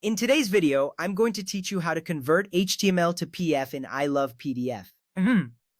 In today's video, I'm going to teach you how to convert HTML to PDF in I Love PDF.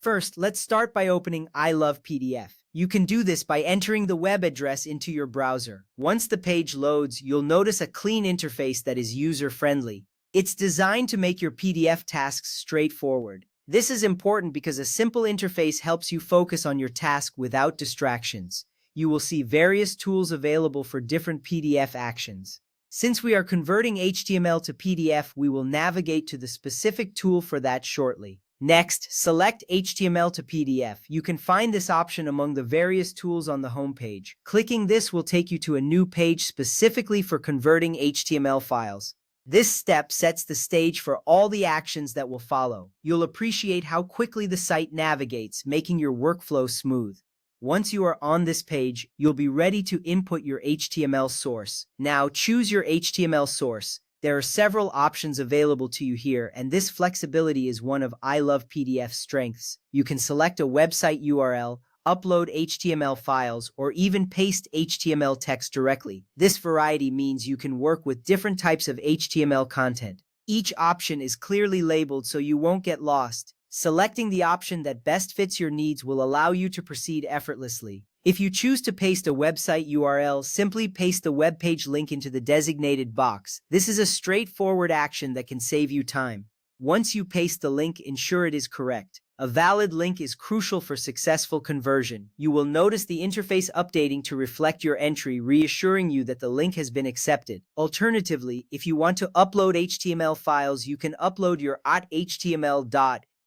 First, let's start by opening I Love PDF. You can do this by entering the web address into your browser. Once the page loads, you'll notice a clean interface that is user-friendly. It's designed to make your PDF tasks straightforward. This is important because a simple interface helps you focus on your task without distractions. You will see various tools available for different PDF actions. Since we are converting HTML to PDF, we will navigate to the specific tool for that shortly. Next, select HTML to PDF. You can find this option among the various tools on the homepage. Clicking this will take you to a new page specifically for converting HTML files. This step sets the stage for all the actions that will follow. You'll appreciate how quickly the site navigates, making your workflow smooth. Once you are on this page, you'll be ready to input your HTML source. Now, choose your HTML source. There are several options available to you here, and this flexibility is one of I Love PDF's strengths. You can select a website URL, upload HTML files, or even paste HTML text directly. This variety means you can work with different types of HTML content. Each option is clearly labeled so you won't get lost. Selecting the option that best fits your needs will allow you to proceed effortlessly. If you choose to paste a website URL, simply paste the web page link into the designated box. This is a straightforward action that can save you time. Once you paste the link, ensure it is correct. A valid link is crucial for successful conversion. You will notice the interface updating to reflect your entry, reassuring you that the link has been accepted. Alternatively, if you want to upload HTML files, you can upload your .html,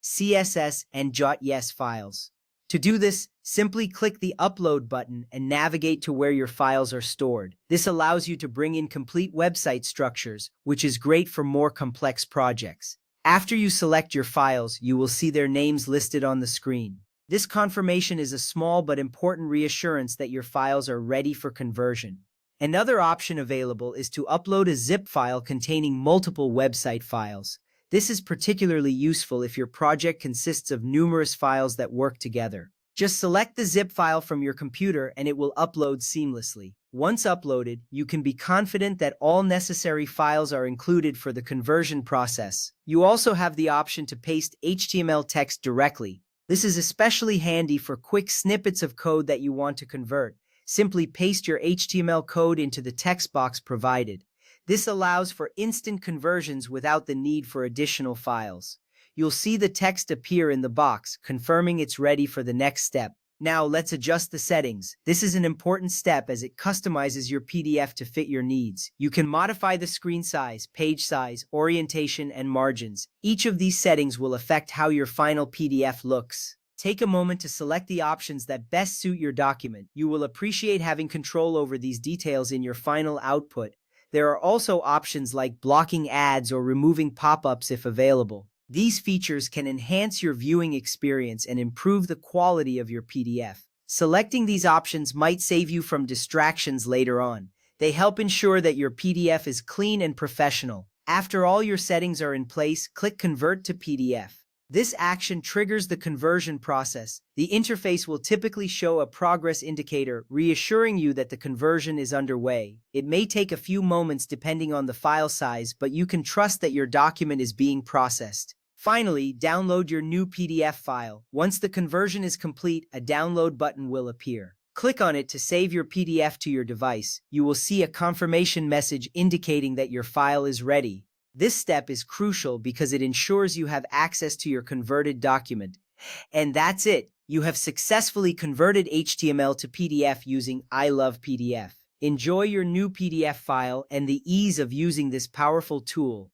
.css, and .yes files. To do this, simply click the Upload button and navigate to where your files are stored. This allows you to bring in complete website structures, which is great for more complex projects. After you select your files, you will see their names listed on the screen. This confirmation is a small but important reassurance that your files are ready for conversion. Another option available is to upload a zip file containing multiple website files. This is particularly useful if your project consists of numerous files that work together. Just select the zip file from your computer and it will upload seamlessly. Once uploaded, you can be confident that all necessary files are included for the conversion process. You also have the option to paste HTML text directly. This is especially handy for quick snippets of code that you want to convert. Simply paste your HTML code into the text box provided. This allows for instant conversions without the need for additional files. You'll see the text appear in the box, confirming it's ready for the next step. Now let's adjust the settings. This is an important step as it customizes your PDF to fit your needs. You can modify the screen size, page size, orientation, and margins. Each of these settings will affect how your final PDF looks. Take a moment to select the options that best suit your document. You will appreciate having control over these details in your final output. There are also options like blocking ads or removing pop-ups if available. These features can enhance your viewing experience and improve the quality of your PDF. Selecting these options might save you from distractions later on. They help ensure that your PDF is clean and professional. After all your settings are in place, click Convert to PDF. This action triggers the conversion process. The interface will typically show a progress indicator, reassuring you that the conversion is underway. It may take a few moments depending on the file size, but you can trust that your document is being processed. Finally, download your new PDF file. Once the conversion is complete, a download button will appear. Click on it to save your PDF to your device. You will see a confirmation message indicating that your file is ready. This step is crucial because it ensures you have access to your converted document. And that's it. You have successfully converted HTML to PDF using I Love PDF. Enjoy your new PDF file and the ease of using this powerful tool.